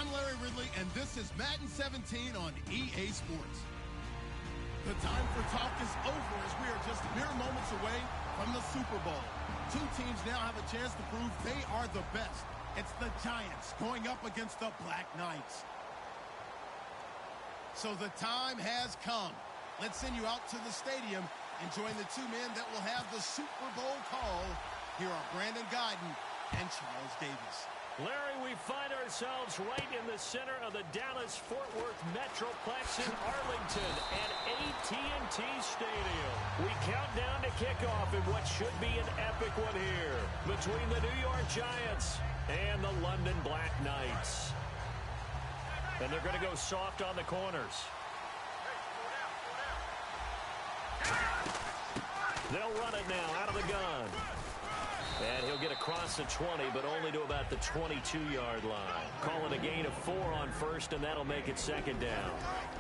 I'm Larry Ridley, and this is Madden 17 on EA Sports. The time for talk is over as we are just mere moments away from the Super Bowl. Two teams now have a chance to prove they are the best. It's the Giants going up against the Black Knights. So the time has come. Let's send you out to the stadium and join the two men that will have the Super Bowl call. Here are Brandon Guyton and Charles Davis. Larry, we find ourselves right in the center of the Dallas-Fort Worth Metroplex in Arlington at AT&T Stadium. We count down to kickoff in what should be an epic one here between the New York Giants and the London Black Knights. And they're going to go soft on the corners. They'll run it now out of the gun. And he'll get across the 20, but only to about the 22-yard line. Call it a gain of 4 on first, and that'll make it second down.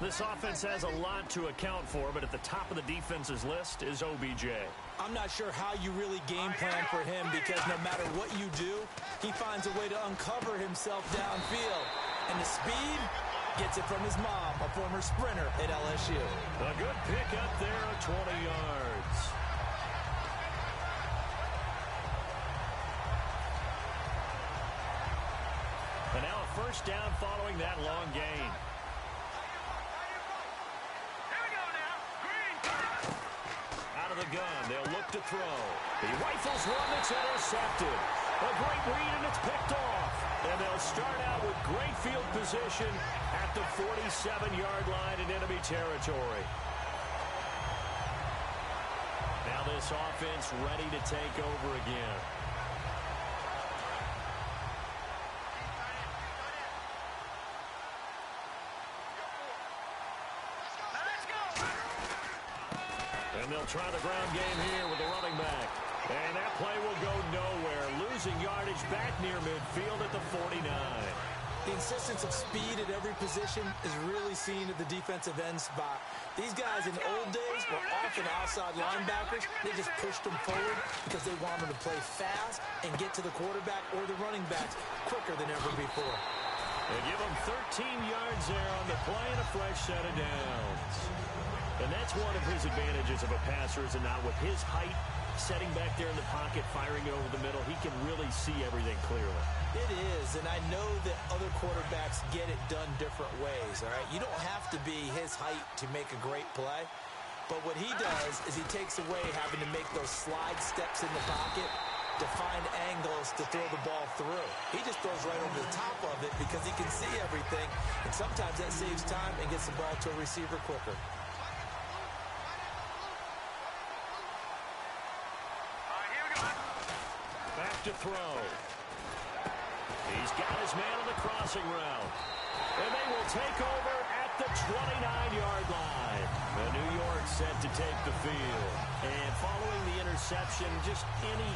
This offense has a lot to account for, but at the top of the defense's list is OBJ. I'm not sure how you really game plan for him because no matter what you do, he finds a way to uncover himself downfield. And the speed gets it from his mom, a former sprinter at LSU. A good pick up there of 20 yards. And now a first down following that long gain. Here we go now. Green. Out of the gun, they'll look to throw. He rifles one that's intercepted. A great read, and it's picked off. And they'll start out with great field position at the 47-yard line in enemy territory. Now this offense ready to take over again. And they'll try the ground game here with the running back. And that play will go nowhere. Losing yardage back near midfield at the 49. The insistence of speed at every position is really seen at the defensive end spot. These guys in the old days were often outside linebackers. They just pushed them forward because they wanted to play fast and get to the quarterback or the running backs quicker than ever before. They give them 13 yards there on the play and a fresh set of downs. And that's one of his advantages of a passer, is not with his height, setting back there in the pocket, firing it over the middle. He can really see everything clearly. It is, and I know that other quarterbacks get it done different ways, all right? You don't have to be his height to make a great play. But what he does is he takes away having to make those slide steps in the pocket to find angles to throw the ball through. He just throws right over the top of it because he can see everything, and sometimes that saves time and gets the ball to a receiver quicker. To throw. He's got his man on the crossing route. And they will take over at the 29-yard line. The New York set to take the field. And following the interception, just any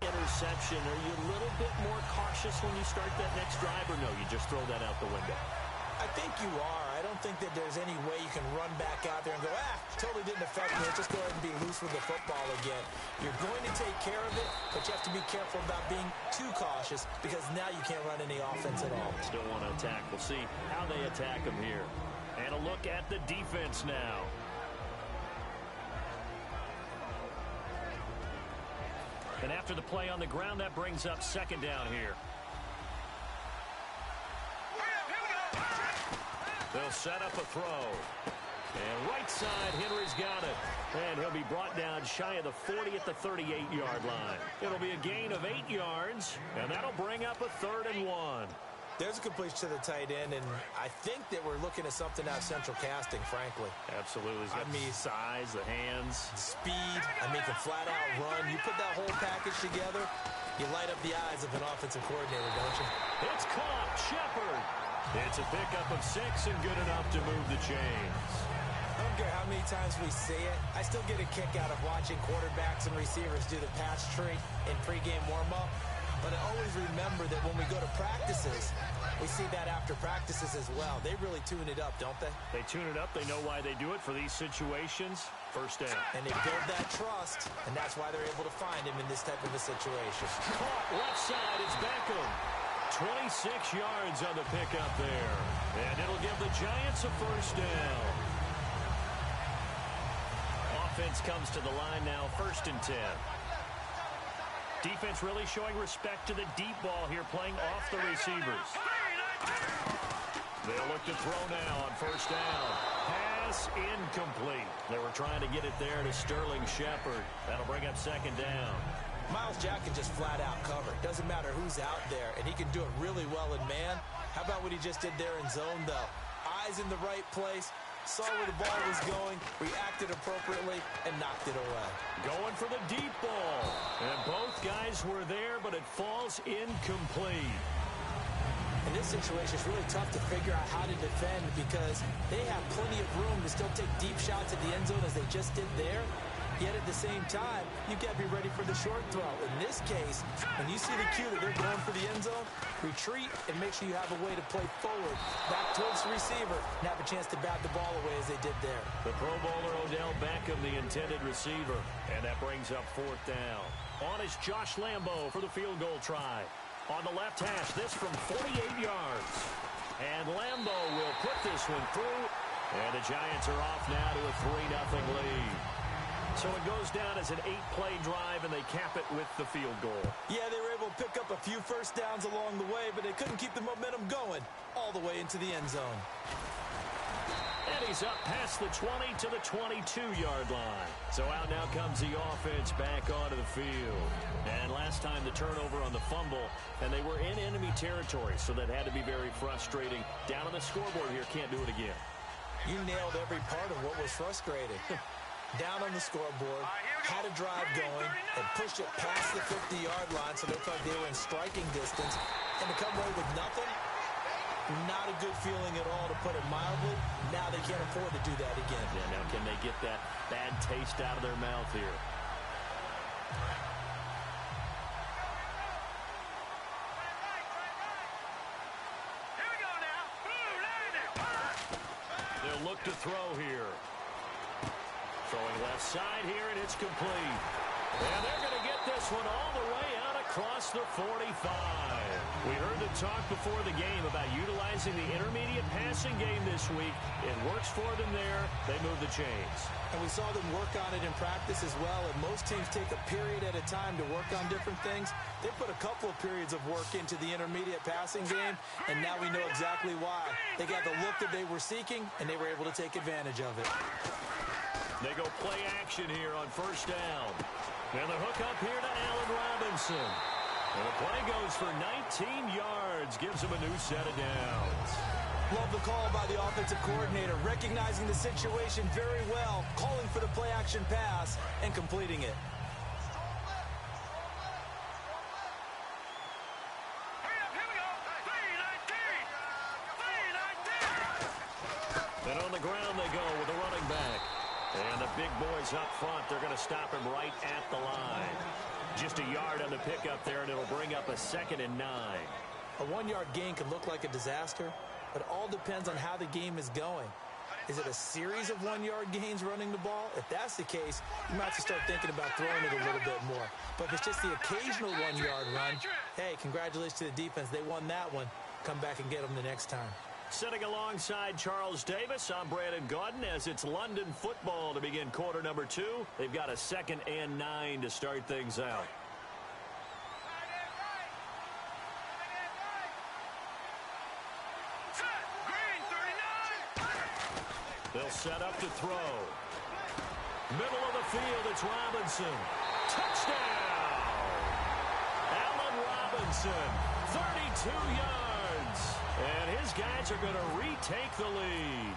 interception, are you a little bit more cautious when you start that next drive, or no, you just throw that out the window? I think you are. I don't think that there's any way you can run back out there and go, totally didn't affect me. Just go ahead and be loose with the football again. You're going to take care of it, but you have to be careful about being too cautious because now you can't run any offense at all. Still want to attack. We'll see how they attack them here. And a look at the defense now. And after the play on the ground, that brings up second down here. They'll set up a throw. And right side, Henry's got it. And he'll be brought down shy of the 40 at the 38-yard line. It'll be a gain of 8 yards, and that'll bring up a 3rd and 1. There's a completion to the tight end, and I think that we're looking at something out of central casting, frankly. Absolutely. He's got the size, the hands. Speed. I mean, can flat out run. You put that whole package together, you light up the eyes of an offensive coordinator, don't you? It's caught. Shepard. It's a pickup of 6 and good enough to move the chains. I don't care how many times we see it. I still get a kick out of watching quarterbacks and receivers do the pass tree in pregame warm-up. But I always remember that when we go to practices, we see that after practices as well. They really tune it up, don't they? They tune it up. They know why they do it for these situations. first down. And they build that trust, and that's why they're able to find him in this type of a situation. Caught left side, it's Beckham. 26 yards on the pickup there. And it'll give the Giants a first down. Offense comes to the line now, 1st and 10. Defense really showing respect to the deep ball here, playing off the receivers. They'll look to throw now on 1st down. Pass incomplete. They were trying to get it there to Sterling Shepard. That'll bring up 2nd down. Miles Jack can just flat out cover. Doesn't matter who's out there, and he can do it really well in man. How about what he just did there in zone, though? Eyes in the right place, saw where the ball was going, reacted appropriately, and knocked it away. Going for the deep ball. And both guys were there, but it falls incomplete. In this situation, it's really tough to figure out how to defend because they have plenty of room to still take deep shots at the end zone as they just did there. Yet at the same time, you've got to be ready for the short throw. In this case, when you see the cue that they're going for the end zone, retreat and make sure you have a way to play forward, back towards the receiver, and have a chance to bat the ball away as they did there. The Pro Bowler Odell Beckham, the intended receiver, and that brings up 4th down. On is Josh Lambo for the field goal try. On the left hash, this from 48 yards. And Lambo will put this one through. And the Giants are off now to a 3-0 lead. So it goes down as an 8-play drive, and they cap it with the field goal. Yeah, they were able to pick up a few first downs along the way, but they couldn't keep the momentum going all the way into the end zone. And he's up past the 20 to the 22-yard line. So out now comes the offense back onto the field. And last time the turnover on the fumble, and they were in enemy territory, so that had to be very frustrating. Down on the scoreboard here, can't do it again. You nailed every part of what was frustrating. Down on the scoreboard, had a drive going, and pushed it past the 50-yard line so they thought they were in striking distance. And to come away with nothing, not a good feeling at all, to put it mildly. Now they can't afford to do that again. Yeah, now can they get that bad taste out of their mouth here? Here we go now. They'll look to throw here. Throwing left side here, and it's complete. And they're going to get this one all the way out across the 45. We heard the talk before the game about utilizing the intermediate passing game this week. It works for them there. They move the chains. And we saw them work on it in practice as well, and most teams take a period at a time to work on different things. They put a couple of periods of work into the intermediate passing game, and now we know exactly why. They got the look that they were seeking, and they were able to take advantage of it. They go play action here on 1st down. And the hook up here to Allen Robinson. And the play goes for 19 yards. Gives him a new set of downs. Love the call by the offensive coordinator, recognizing the situation very well, calling for the play action pass, and completing it. And on the ground they go with a running back. And the big boys up front, they're going to stop him right at the line. Just a yard on the pickup there, and it'll bring up a 2nd and 9. A 1-yard gain can look like a disaster, but it all depends on how the game is going. Is it a series of 1-yard gains running the ball? If that's the case, you might have to start thinking about throwing it a little bit more. But if it's just the occasional 1-yard run, hey, congratulations to the defense. They won that one. Come back and get them the next time. Sitting alongside Charles Davis, I'm Brandon Gaudin as it's London football to begin quarter number 2. They've got a 2nd and 9 to start things out. They'll set up to throw. Middle of the field, it's Robinson. Touchdown! Allen Robinson, 32 yards. And his guys are going to retake the lead.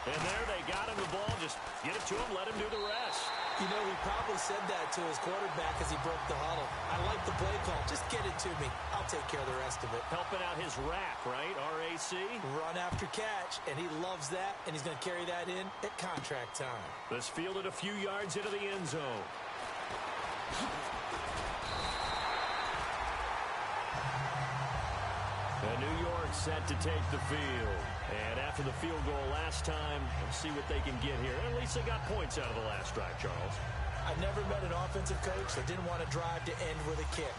And there they got him the ball. Just get it to him, let him do the rest. You know, he probably said that to his quarterback as he broke the huddle. I like the play call. Just get it to me. I'll take care of the rest of it. Helping out his rack, right? RAC. Run after catch, and he loves that, and he's going to carry that in at contract time. This fielded a few yards into the end zone. And New York set to take the field. And after the field goal last time, let's see what they can get here. At least they got points out of the last drive, Charles. I never met an offensive coach that didn't want to drive to end with a kick.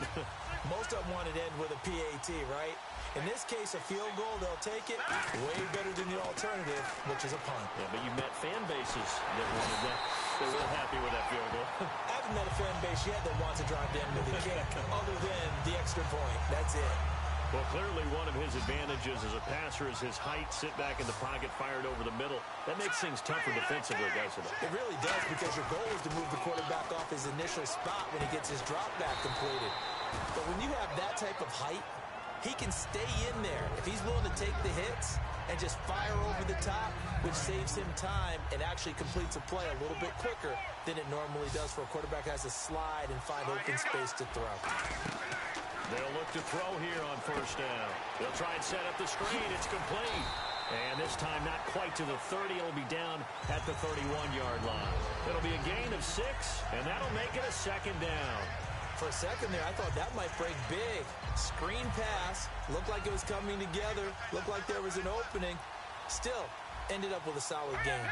Most of them wanted to end with a PAT, right? In this case, a field goal, they'll take it. Way better than the alternative, which is a punt. Yeah, but you met fan bases that wanted that. They were happy with that field goal. I haven't met a fan base yet that wants to drive to end with a kick, other than the extra point. That's it. Well, clearly one of his advantages as a passer is his height, sit back in the pocket, fired over the middle. That makes things tougher defensively, doesn't it? It really does, because your goal is to move the quarterback off his initial spot when he gets his drop back completed. But when you have that type of height, he can stay in there. If he's willing to take the hits and just fire over the top, which saves him time and actually completes a play a little bit quicker than it normally does for a quarterback who has to slide and find open space to throw. They'll look to throw here on first down. They'll try and set up the screen. It's complete. And this time not quite to the 30. It'll be down at the 31-yard line. It'll be a gain of 6, and that'll make it a second down. For a second there, I thought that might break big. Screen pass. Looked like it was coming together. Looked like there was an opening. Still, ended up with a solid game.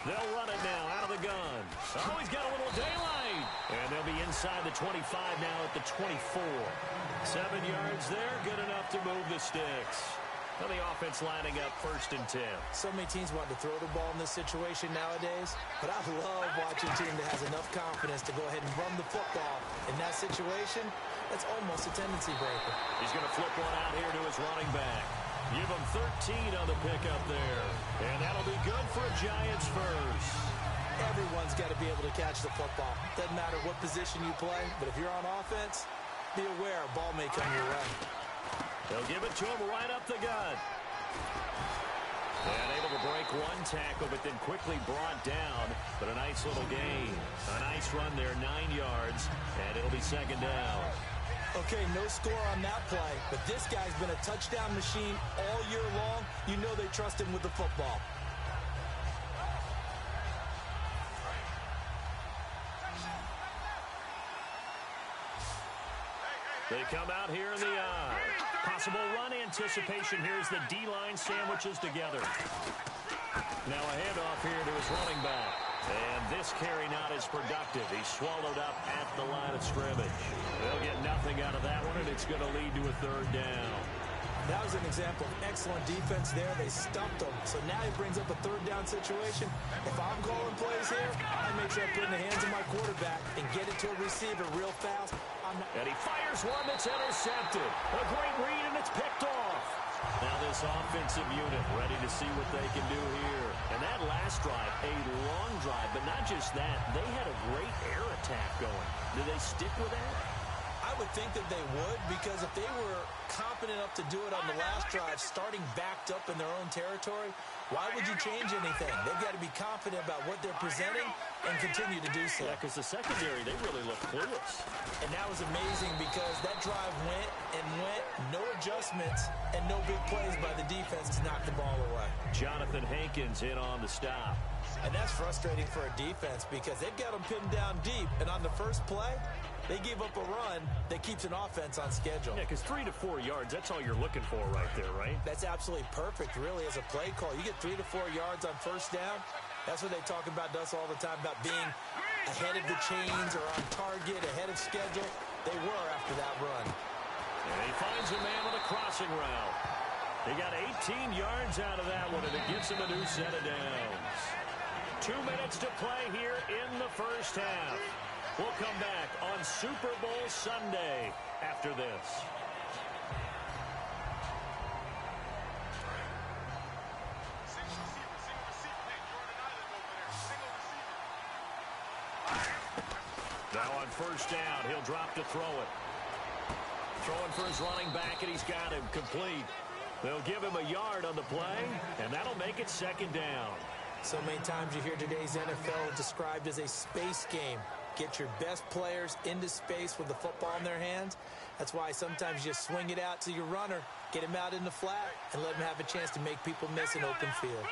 They'll run it now out of the gun. Oh, he's got a little daylight. And they'll be inside the 25 now at the 24. 7 yards there, good enough to move the sticks. Well, the offense lining up 1st and 10. So many teams want to throw the ball in this situation nowadays, but I love watching a team that has enough confidence to go ahead and run the football. In that situation, that's almost a tendency breaker. He's going to flip one out here to his running back. Give him 13 on the pickup there. And that'll be good for a Giants first. Everyone's got to be able to catch the football. Doesn't matter what position you play, but if you're on offense, be aware a ball may come your way. They'll give it to him right up the gut. And able to break one tackle, but then quickly brought down. But a nice little gain. A nice run there, 9 yards, and it'll be second down. Okay, no score on that play, but this guy's been a touchdown machine all year long. You know they trust him with the football. They come out here in the eye. Possible run anticipation. Here's the D-line sandwiches together. Now a handoff here to his running back. And this carry not as productive. He's swallowed up at the line of scrimmage. They'll get nothing out of that one, and it's going to lead to a 3rd down. That was an example of excellent defense there. They stumped him. So now he brings up a 3rd down situation. If I'm calling plays here, I make sure I put it in the hands of my quarterback and get it to a receiver real fast. And he fires one that's intercepted. A great read, and it's picked off. Now this offensive unit ready to see what they can do here. And that last drive, a long drive, but not just that. They had a great air attack going. Do they stick with that? I would think that they would, because if they were competent enough to do it on the last drive, starting backed up in their own territory, why would you change anything? They've got to be confident about what they're presenting and continue to do so. Yeah, because the secondary, they really look clueless. And that was amazing, because that drive went and went, no adjustments, and no big plays by the defense to knock the ball away. Jonathan Hankins in on the stop. And that's frustrating for a defense, because they've got them pinned down deep, and on the first play, they give up a run that keeps an offense on schedule. Yeah, because 3 to 4 yards, that's all you're looking for right there, right? That's absolutely perfect, really, as a play call. You get 3 to 4 yards on first down. That's what they talk about to us all the time, about being ahead of the chains or on target, ahead of schedule. They were after that run. And he finds a man with a crossing route. He got 18 yards out of that one, and it gives him a new set of downs. 2 minutes to play here in the first half. We'll come back on Super Bowl Sunday after this. Now on first down, he'll drop to throw it. Throwing for his running back, and he's got him complete. They'll give him a yard on the play, and that'll make it second down. So many times you hear today's NFL described as a space game. Get your best players into space with the football in their hands. That's why sometimes you just swing it out to your runner, get him out in the flat, and let him have a chance to make people miss an open field.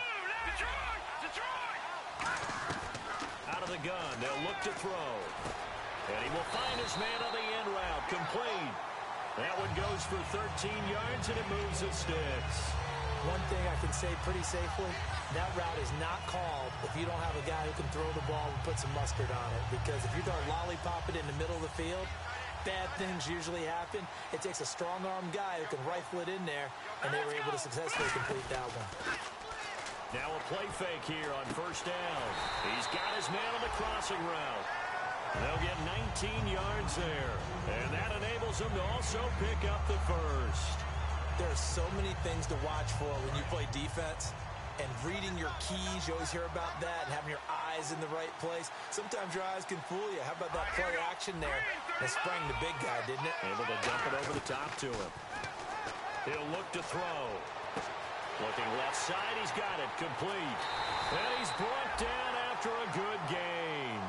Out of the gun, they'll look to throw. And he will find his man on the end route, complete. That one goes for 13 yards, and it moves the sticks. One thing I can say pretty safely, that route is not called if you don't have a guy who can throw the ball and put some mustard on it. Because if you don't lollipop it in the middle of the field, bad things usually happen. It takes a strong-armed guy who can rifle it in there, and they were able to successfully complete that one. Now a play fake here on first down. He's got his man on the crossing route. They'll get 19 yards there, and that enables them to also pick up the first. There are so many things to watch for when you play defense, and reading your keys, you always hear about that, and having your eyes in the right place. Sometimes your eyes can fool you. How about that play action there? That sprang the big guy, didn't it? Able to dump it over the top to him. He'll look to throw. Looking left side, he's got it complete. And he's brought down after a good gain.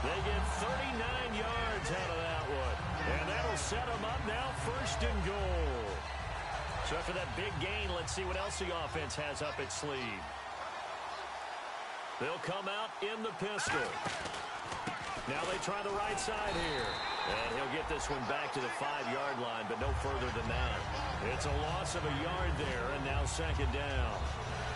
They get 39 yards out of that one. And that'll set them up now first and goal. So after that big gain, let's see what else the offense has up its sleeve. They'll come out in the pistol. Now they try the right side here. And he'll get this one back to the 5-yard line, but no further than that. It's a loss of a yard there, and now second down.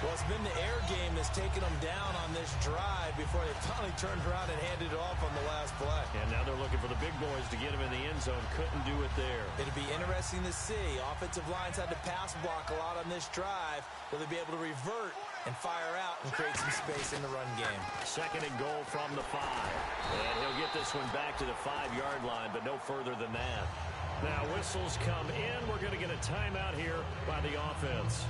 Well, it's been the air game that's taken them down on this drive before they finally turned around and handed it off on the last play. And now they're looking for the big boys to get him in the end zone. Couldn't do it there. It'll be interesting to see. Offensive lines had to pass block a lot on this drive. Will they be able to revert and fire out and create some space in the run game? Second and goal from the 5. And he'll get this one back to the 5-yard line, but no further than that. Now whistles come in. We're going to get a timeout here by the offense.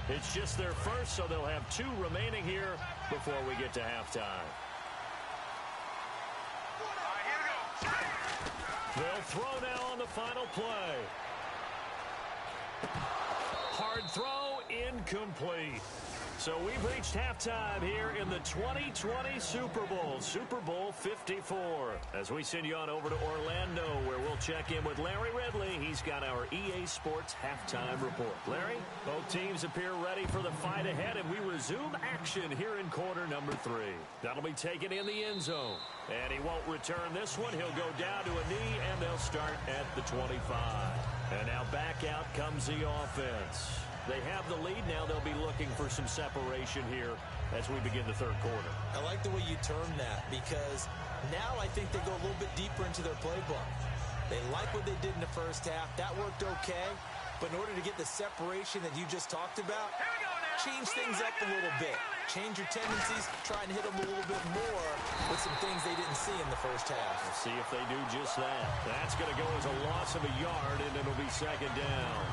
It's just their first, so they'll have 2 remaining here before we get to halftime. They'll throw now on the final play. Hard throw, incomplete. So we've reached halftime here in the 2020 Super Bowl, Super Bowl 54. As we send you on over to Orlando, where we'll check in with Larry Ridley. He's got our EA Sports halftime report. Larry, both teams appear ready for the fight ahead, and we resume action here in quarter number 3. That'll be taken in the end zone. And he won't return this one. He'll go down to a knee, and they'll start at the 25. And now back out comes the offense. They have the lead now. They'll be looking for some separation here as we begin the third quarter. I like the way you termed that, because now I think they go a little bit deeper into their playbook. They like what they did in the first half. That worked okay. But in order to get the separation that you just talked about, change things up a little bit. Change your tendencies. Try and hit them a little bit more with some things they didn't see in the first half. We'll see if they do just that. That's going to go as a loss of a yard, and it'll be second down.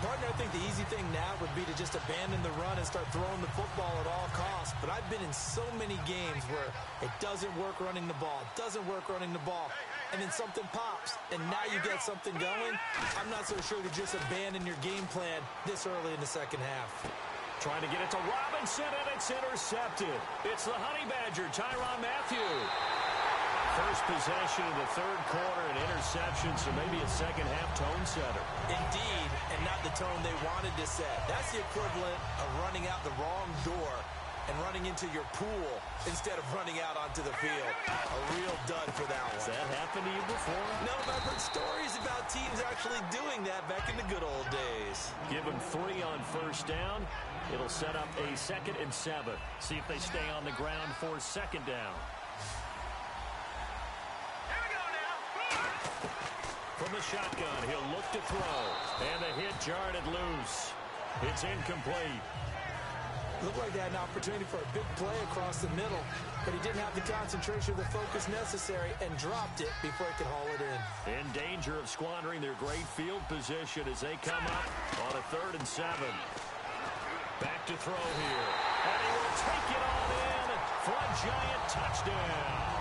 Partner, I think the easy thing now would be to just abandon the run and start throwing the football at all costs. But I've been in so many games where it doesn't work running the ball, and then something pops, and now you get something going. I'm not so sure to just abandon your game plan this early in the second half. Trying to get it to Robinson, and it's intercepted. It's the Honey Badger, Tyrann Mathieu. First possession of the third quarter, an interception, so maybe a second-half tone setter. Indeed, and not the tone they wanted to set. That's the equivalent of running out the wrong door and running into your pool instead of running out onto the field. A real dud for that one. Has that happened to you before? No, but I've heard stories about teams actually doing that back in the good old days. Give them 3 on first down. It'll set up a 2nd and 7. See if they stay on the ground for second down. From the shotgun, he'll look to throw. And the hit jarred it loose. It's incomplete. Looked like they had an opportunity for a big play across the middle, but he didn't have the concentration or the focus necessary and dropped it before he could haul it in. In danger of squandering their great field position as they come up on a 3rd and 7. Back to throw here. And he will take it all in for a giant touchdown.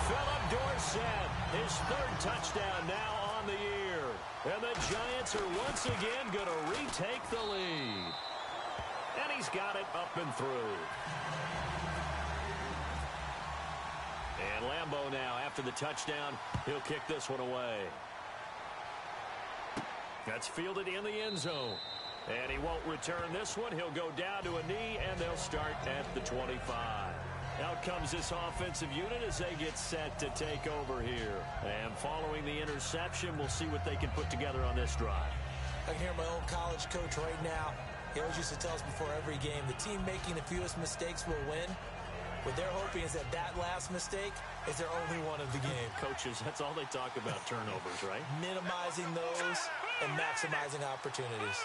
Philip Dorsett, his 3rd touchdown now on the year. And the Giants are once again going to retake the lead. And he's got it up and through. And Lambeau now, after the touchdown, he'll kick this one away. That's fielded in the end zone. And he won't return this one. He'll go down to a knee, and they'll start at the 25. Out comes this offensive unit as they get set to take over here. And following the interception, we'll see what they can put together on this drive. I can hear my old college coach right now. He always used to tell us before every game, the team making the fewest mistakes will win. What they're hoping is that that last mistake is their only one of the game. Coaches, that's all they talk about, turnovers, right? Minimizing those and maximizing opportunities.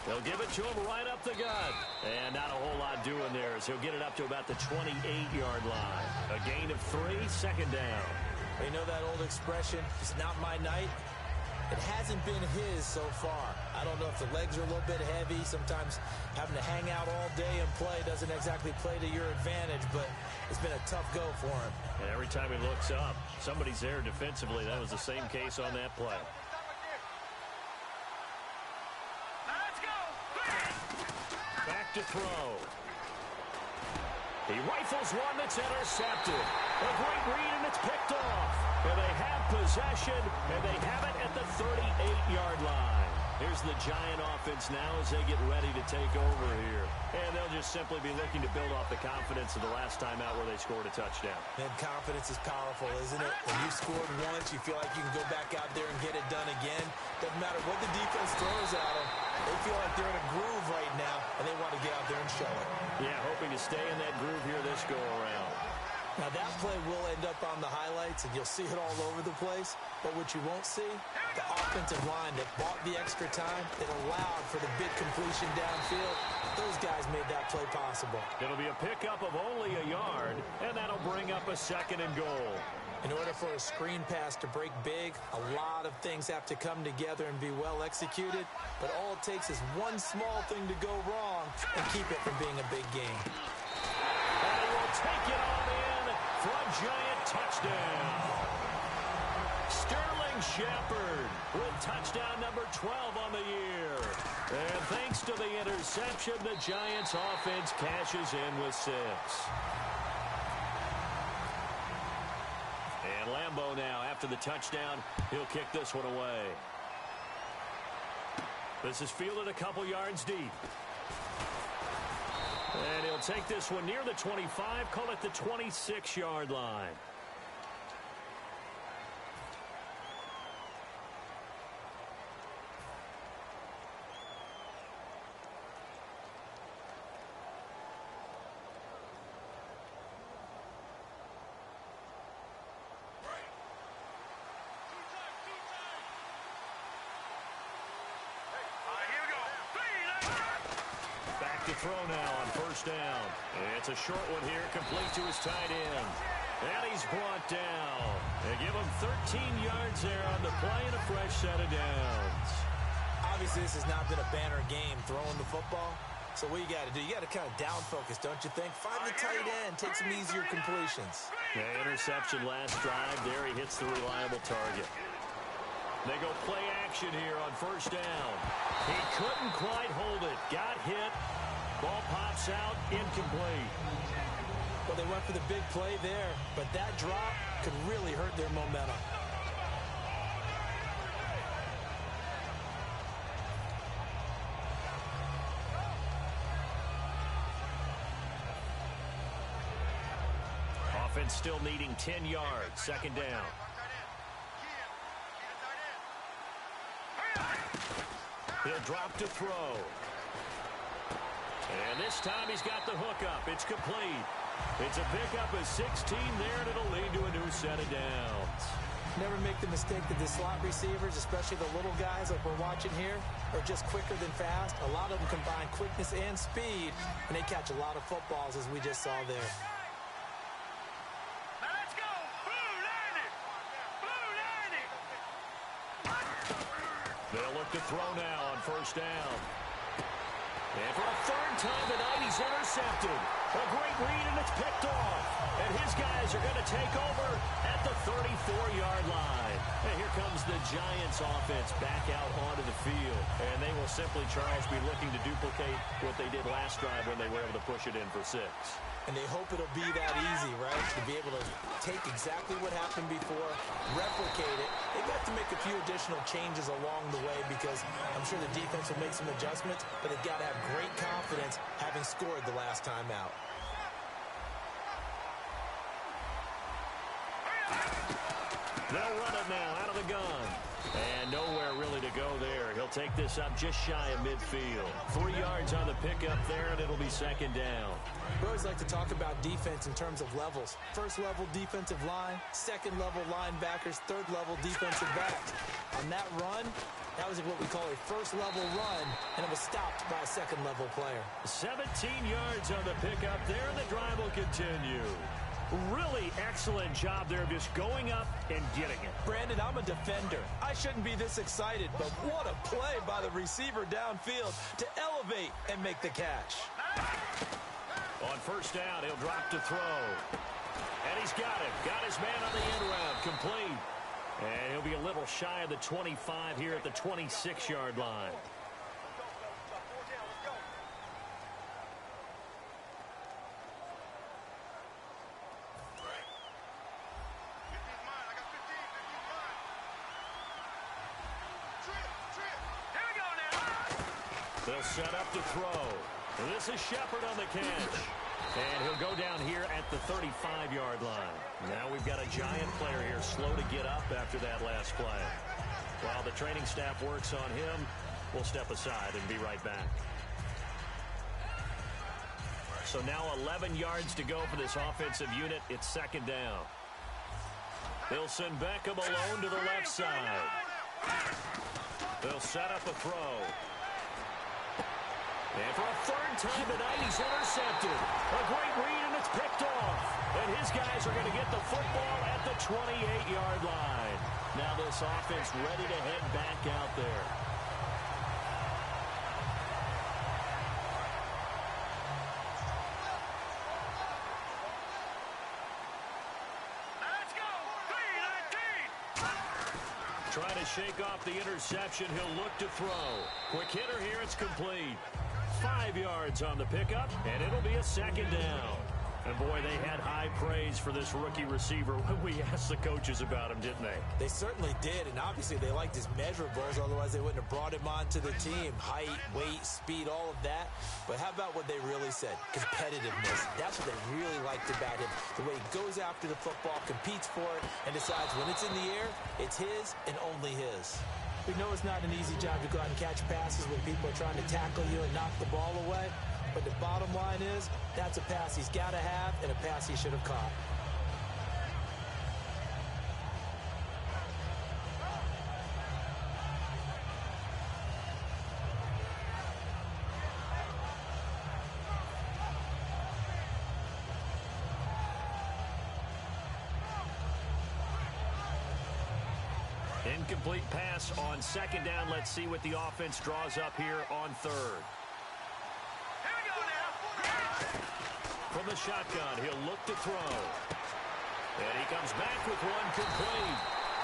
They'll give it to him right up the gut. And not a whole lot doing there as he'll get it up to about the 28-yard line. A gain of 3, second down. You know that old expression, it's not my night? It hasn't been his so far. I don't know if the legs are a little bit heavy. Sometimes having to hang out all day and play doesn't exactly play to your advantage, but it's been a tough go for him. And every time he looks up, somebody's there defensively. That was the same case on that play. Let's go. Back to throw. He rifles one that's intercepted. A great read, and it's picked off. And they have possession, and they have it at the 38-yard line. Here's the Giant offense now as they get ready to take over here. And they'll just simply be looking to build off the confidence of the last time out where they scored a touchdown. And confidence is powerful, isn't it? When you scored once, you feel like you can go back out there and get it done again. Doesn't matter what the defense throws at them. They feel like they're in a groove right now, and they want to get out there and show it. Yeah, hoping to stay in that groove here this go-around. Now, that play will end up on the highlights, and you'll see it all over the place. But what you won't see, the offensive line that bought the extra time, that allowed for the big completion downfield, those guys made that play possible. It'll be a pickup of only a yard, and that'll bring up a second and goal. In order for a screen pass to break big, a lot of things have to come together and be well executed. But all it takes is one small thing to go wrong and keep it from being a big game. And he will take it on in for a Giant touchdown. Sterling Shepard with touchdown number 12 on the year. And thanks to the interception, the Giants offense cashes in with 6. And Lambeau now, after the touchdown, he'll kick this one away. This is fielded a couple yards deep. And he'll take this one near the 25, call it the 26-yard line. Throw now on first down. It's a short one here, complete to his tight end. And he's brought down. They give him 13 yards there on the play and a fresh set of downs. Obviously, this has not been a banner game throwing the football. So what you got to do, you got to kind of down focus, don't you think? Find the tight end, take some easier completions. Yeah, interception last drive. There he hits the reliable target. They go play action here on first down. He couldn't quite hold it. Got hit. Ball pops out, incomplete. Well, they went for the big play there, but that drop could really hurt their momentum. Offense still needing 10 yards, second down. He'll drop to throw. And this time he's got the hook up. It's complete. It's a pickup of 16 there, and it'll lead to a new set of downs. Never make the mistake that the slot receivers, especially the little guys like we're watching here, are just quicker than fast. A lot of them combine quickness and speed, and they catch a lot of footballs, as we just saw there. Now let's go. Blue landing. Blue landing. They'll look to throw now on first down. And for a third time tonight, he's intercepted. A great read, and it's picked off. And his guys are going to take over at the 34-yard line. And here comes the Giants offense back out onto the field. And they will simply, Charles, be looking to duplicate what they did last drive when they were able to push it in for 6. And they hope it'll be that easy, right? To be able to take exactly what happened before, replicate it. They've got to make a few additional changes along the way because I'm sure the defense will make some adjustments, but they've got to have great confidence having scored the last time out. They'll run it now out of the gun. And nowhere really to go there. He'll take this up just shy of midfield. 3 yards on the pickup there, and it'll be second down. We always like to talk about defense in terms of levels. First level defensive line, second level linebackers, third level defensive backs. On that run, that was what we call a first level run, and it was stopped by a second level player. 17 yards on the pickup there, and the drive will continue. Really excellent job there of just going up and getting it. Brandon, I'm a defender. I shouldn't be this excited, but what a play by the receiver downfield to elevate and make the catch. On first down, he'll drop to throw. And he's got him. Got his man on the end round. Complete. And he'll be a little shy of the 25 here at the 26-yard line. They'll set up to throw. This is Shepard on the catch. And he'll go down here at the 35-yard line. Now we've got a Giant player here slow to get up after that last play. While the training staff works on him, we'll step aside and be right back. So now 11 yards to go for this offensive unit. It's second down. They'll send Beckham alone to the left side. They'll set up a throw. And for a third time tonight, he's intercepted. A great read, and it's picked off. And his guys are going to get the football at the 28-yard line. Now this offense ready to head back out there. Let's go! 3-19! Trying to shake off the interception. He'll look to throw. Quick hitter here. It's complete. 5 yards on the pickup, and it'll be a second down. And, boy, they had high praise for this rookie receiver when we asked the coaches about him, didn't they? They certainly did, and obviously they liked his measurables, otherwise they wouldn't have brought him onto the team. Height, weight, speed, all of that. But how about what they really said? Competitiveness. That's what they really liked about him. The way he goes after the football, competes for it, and decides when it's in the air, it's his and only his. We know it's not an easy job to go out and catch passes when people are trying to tackle you and knock the ball away. But the bottom line is, that's a pass he's got to have and a pass he should have caught. Incomplete pass on second down. Let's see what the offense draws up here on third. Here we go now! From the shotgun, he'll look to throw. And he comes back with one complete.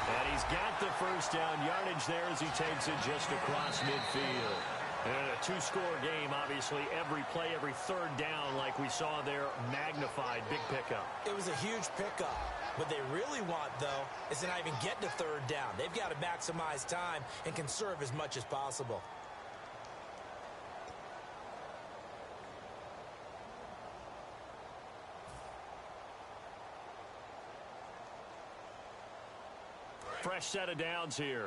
And he's got the first down yardage there as he takes it just across midfield. And a two-score game, obviously, every play, every third down, like we saw there, magnified, big pickup. It was a huge pickup. What they really want, though, is to not even get to third down. They've got to maximize time and conserve as much as possible. Fresh set of downs here.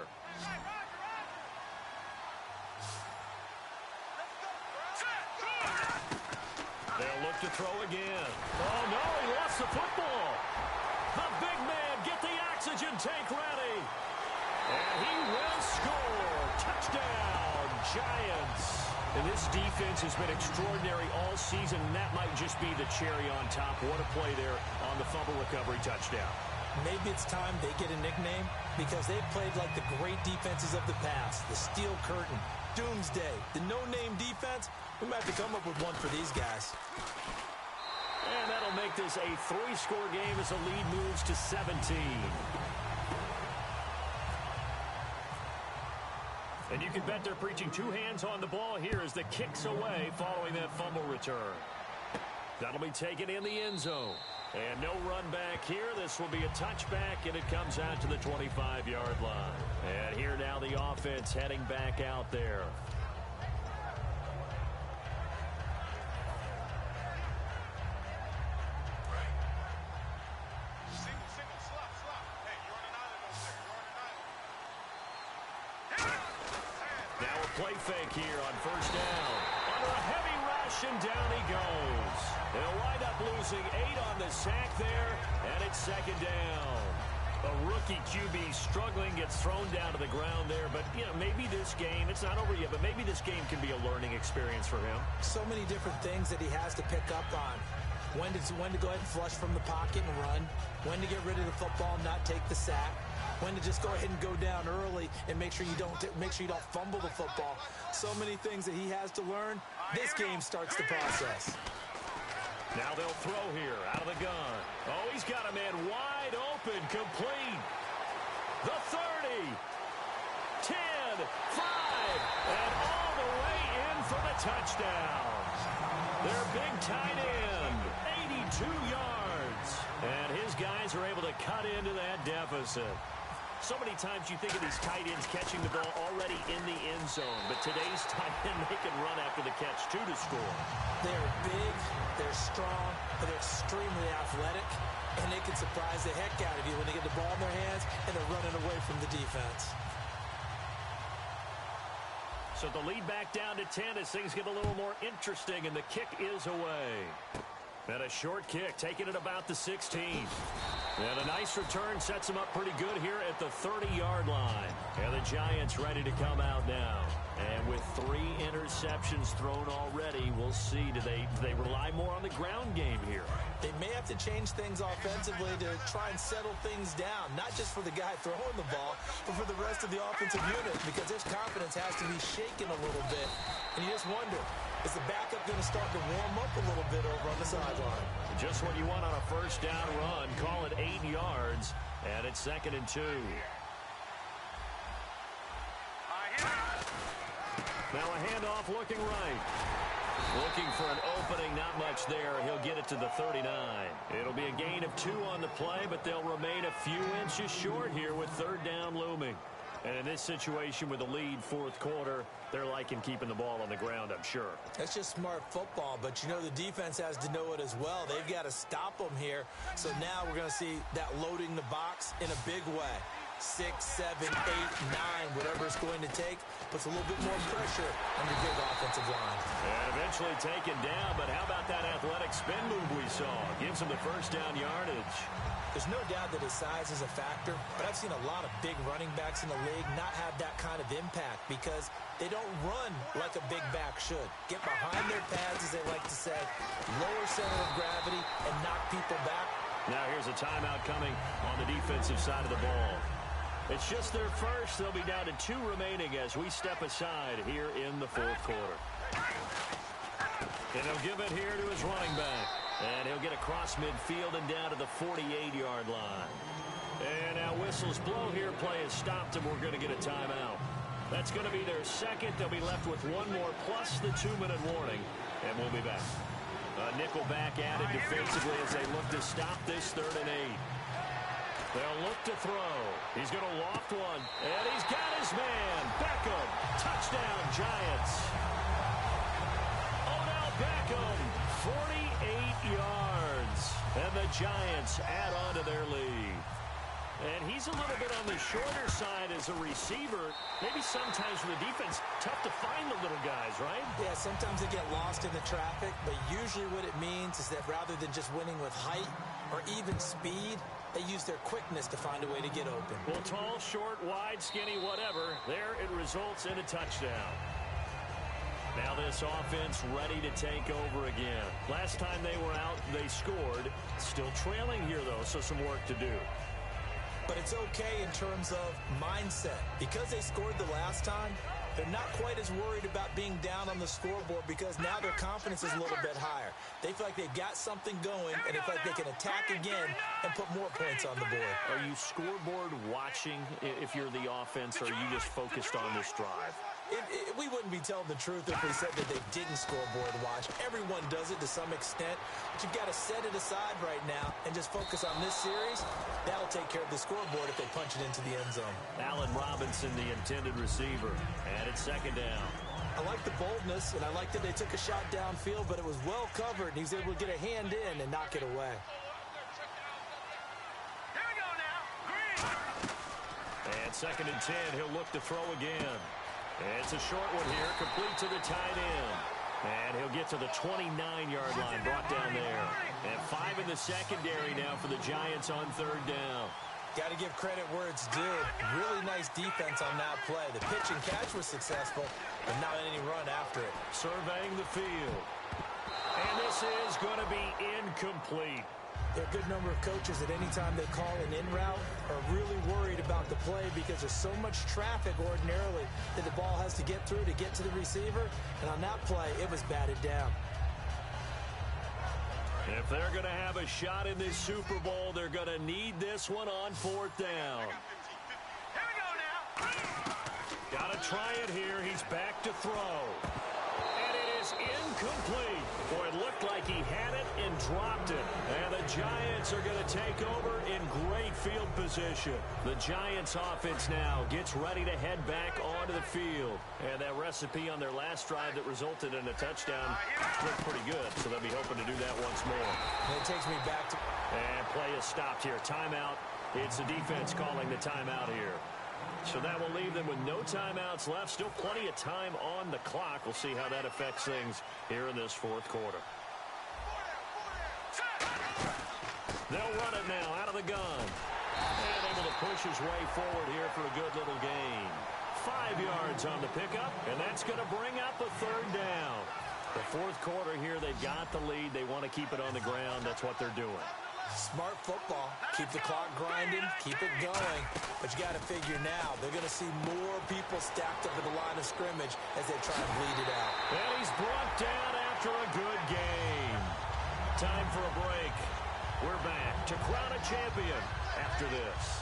They'll look to throw again. Oh, no, he lost the football. The big man, get the oxygen tank ready. And he will score. Touchdown, Giants. And this defense has been extraordinary all season, and that might just be the cherry on top. What a play there on the fumble recovery touchdown. Maybe it's time they get a nickname because they've played like the great defenses of the past. The Steel Curtain, Doomsday, the no-name defense. We might have to come up with one for these guys. And that'll make this a 3-score game as the lead moves to 17. And you can bet they're preaching 2 hands on the ball here as the kick's away following that fumble return. That'll be taken in the end zone. And no run back here. This will be a touchback, and it comes out to the 25-yard line. And here now the offense heading back out there. Play fake here on first down. Under a heavy rush, and down he goes. They'll wind up losing 8 on the sack there, and it's second down. A rookie QB struggling, gets thrown down to the ground there. But, you know, maybe this game, it's not over yet, but maybe this game can be a learning experience for him. So many different things that he has to pick up on. When to go ahead and flush from the pocket and run. When to get rid of the football and not take the sack. When to just go ahead and go down early and make sure you don't fumble the football. So many things that he has to learn. This game starts the process. Now they'll throw here out of the gun. Oh, he's got a man wide open, complete. The 30, 10, 5, and all the way in for the touchdown. Their big tight end, 82 yards. And his guys are able to cut into that deficit. So many times you think of these tight ends catching the ball already in the end zone, but today's tight end, they can run after the catch, too, to score. They're big, they're strong, but they're extremely athletic, and they can surprise the heck out of you when they get the ball in their hands and they're running away from the defense. So the lead back down to 10 as things get a little more interesting, and the kick is away. And a short kick, taking it about the 16. And a nice return sets them up pretty good here at the 30-yard line. And the Giants ready to come out now. And with 3 interceptions thrown already, we'll see. Do they rely more on the ground game here? They may have to change things offensively to try and settle things down, not just for the guy throwing the ball, but for the rest of the offensive unit, because his confidence has to be shaken a little bit. And you just wonder, is the backup going to start to warm up a little bit over on the sideline? Just what you want on a first down run. Call it 8 yards, and it's 2nd and 2. Now a handoff looking right. Looking for an opening, not much there. He'll get it to the 39. It'll be a gain of 2 on the play, but they'll remain a few inches short here with 3rd down looming. And in this situation with the lead 4th quarter, they're liking keeping the ball on the ground, I'm sure. That's just smart football, but you know the defense has to know it as well. They've got to stop them here. So now we're going to see that loading the box in a big way. 6, 7, 8, 9, whatever it's going to take, puts a little bit more pressure on your big offensive line. And eventually taken down, but how about that athletic spin move we saw? Gives him the first down yardage. There's no doubt that his size is a factor, but I've seen a lot of big running backs in the league not have that kind of impact because they don't run like a big back should. Get behind their pads, as they like to say, lower center of gravity, and knock people back. Now here's a timeout coming on the defensive side of the ball. It's just their first. They'll be down to 2 remaining as we step aside here in the 4th quarter. And he'll give it here to his running back. And he'll get across midfield and down to the 48-yard line. And now whistles blow here. Play has stopped, and we're going to get a timeout. That's going to be their second. They'll be left with 1 more plus the 2-minute warning. And we'll be back. A nickel back added defensively as they look to stop this 3rd and 8. They'll look to throw. He's going to loft one. And he's got his man. Beckham. Touchdown, Giants. Odell Beckham. 48 yards. And the Giants add on to their lead. And he's a little bit on the shorter side as a receiver. Maybe sometimes for the defense, tough to find the little guys, right? Yeah, sometimes they get lost in the traffic, but usually what it means is that rather than just winning with height or even speed, they use their quickness to find a way to get open. Well, tall, short, wide, skinny, whatever, there it results in a touchdown. Now this offense ready to take over again. Last time they were out, they scored. Still trailing here, though, so some work to do. But it's okay in terms of mindset. Because they scored the last time, They're not quite as worried about being down on the scoreboard because now their confidence is a little bit higher. They feel like they've got something going, and they feel like they can attack again and put more points on the board. Are you scoreboard watching if you're the offense, or are you just focused on this drive? We wouldn't be telling the truth if we said that they didn't scoreboard watch. Everyone does it to some extent, but you've got to set it aside right now and just focus on this series. That'll take care of the scoreboard if they punch it into the end zone. Allen Robinson, the intended receiver, and it's second down. I like the boldness, and I like that they took a shot downfield, but it was well covered, and he was able to get a hand in and knock it away. Here we go now. Green. And second and 10, he'll look to throw again. It's a short one here, complete to the tight end. And he'll get to the 29-yard line, brought down there. And 5 in the secondary now for the Giants on third down. Got to give credit where it's due. Really nice defense on that play. The pitch and catch was successful, but not any run after it. Surveying the field. And this is going to be incomplete. There are a good number of coaches that any time they call an in route are really worried about the play because there's so much traffic ordinarily that the ball has to get through to get to the receiver. And on that play, it was batted down. If they're going to have a shot in this Super Bowl, they're going to need this one on fourth down. Here we go now. Got to try it here. He's back to throw. And it is incomplete. Boy, it looked like he had it and dropped it. And the Giants are going to take over in great field position. The Giants offense now gets ready to head back onto the field. And that recipe on their last drive that resulted in a touchdown looked pretty good. So they'll be hoping to do that once more. And it takes me back to... And play is stopped here. Timeout. It's the defense calling the timeout here. So that will leave them with no timeouts left. Still plenty of time on the clock. We'll see how that affects things here in this fourth quarter. They'll run it now out of the gun. And able to push his way forward here for a good little gain. 5 yards on the pickup, and that's going to bring up a third down. The fourth quarter here, they've got the lead. They want to keep it on the ground. That's what they're doing. Smart football. Keep the clock grinding. Keep it going. But you got to figure now, they're going to see more people stacked up at the line of scrimmage as they try and bleed it out. And he's brought down after a good game. Time for a break. We're back to crown a champion after this.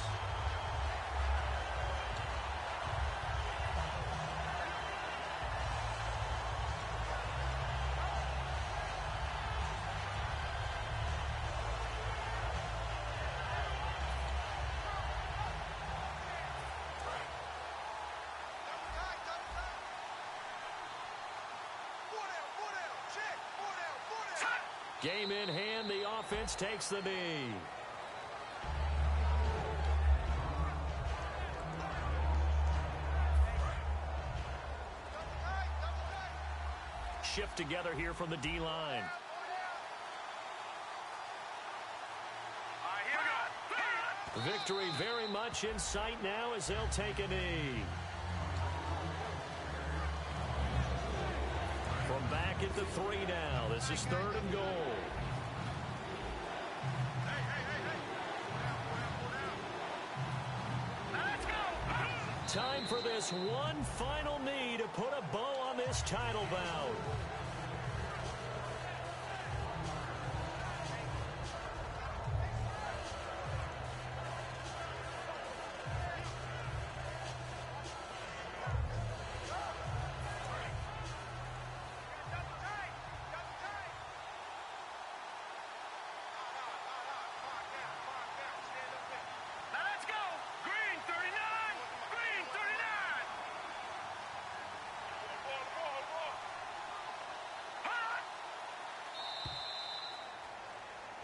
Game in hand, the offense takes the knee. Shift together here from the D-line. Victory very much in sight now as they'll take a knee. From back at the 3 now. This is third and goal. Time for this one final knee to put a bow on this title bout.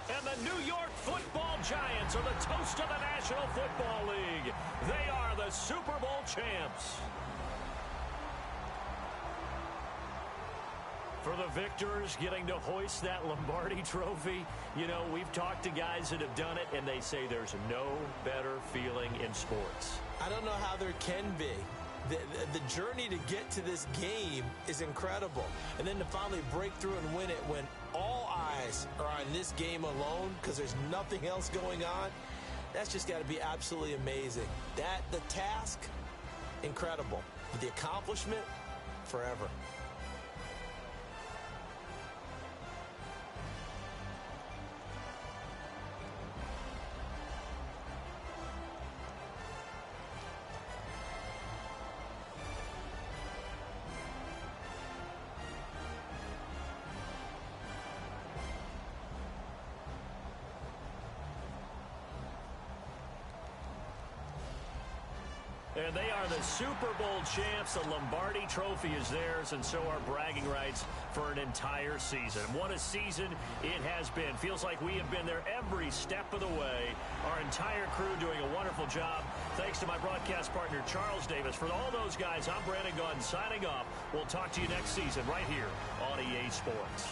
And the New York Football Giants are the toast of the National Football League. They are the Super Bowl champs. For the victors, getting to hoist that Lombardi trophy, you know, we've talked to guys that have done it, and they say there's no better feeling in sports. I don't know how there can be. The journey to get to this game is incredible. And then to finally break through and win it when all eyes are on this game alone because there's nothing else going on, that's just got to be absolutely amazing. The task, incredible. But the accomplishment, forever. And they are the Super Bowl champs. The Lombardi Trophy is theirs, and so are bragging rights for an entire season. What a season it has been. Feels like we have been there every step of the way. Our entire crew doing a wonderful job. Thanks to my broadcast partner, Charles Davis. For all those guys, I'm Brandon Gaudin signing off. We'll talk to you next season right here on EA Sports.